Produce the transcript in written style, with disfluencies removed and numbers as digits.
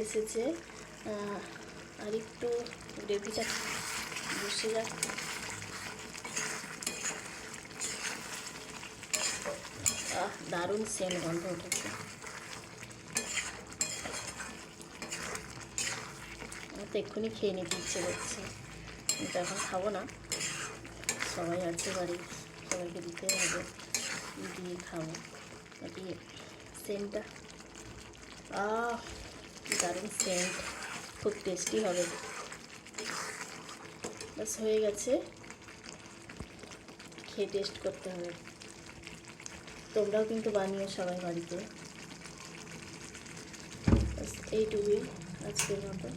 এসেছে, আর একটু গ্রেভিটা বসে যাক। দারুণ সেন্ট গন্ধ উঠেছে। আমার তো এক্ষুনি খেয়ে নিতে ইচ্ছে করছে, কিন্তু এখন খাবো না, সবাই আছে বাড়ি, সবাইকে দিতে হবে, দিয়ে খাবো। দিয়ে সেন্টটা কি দারুণ সেন্ট, খুব টেস্টি হবে। বাস হয়ে গেছে, খেয়ে টেস্ট করতে হবে। তোমরাও কিন্তু বানিয়ে সবাই বাড়িতে। বাস এইটুকুই আজকের মতো।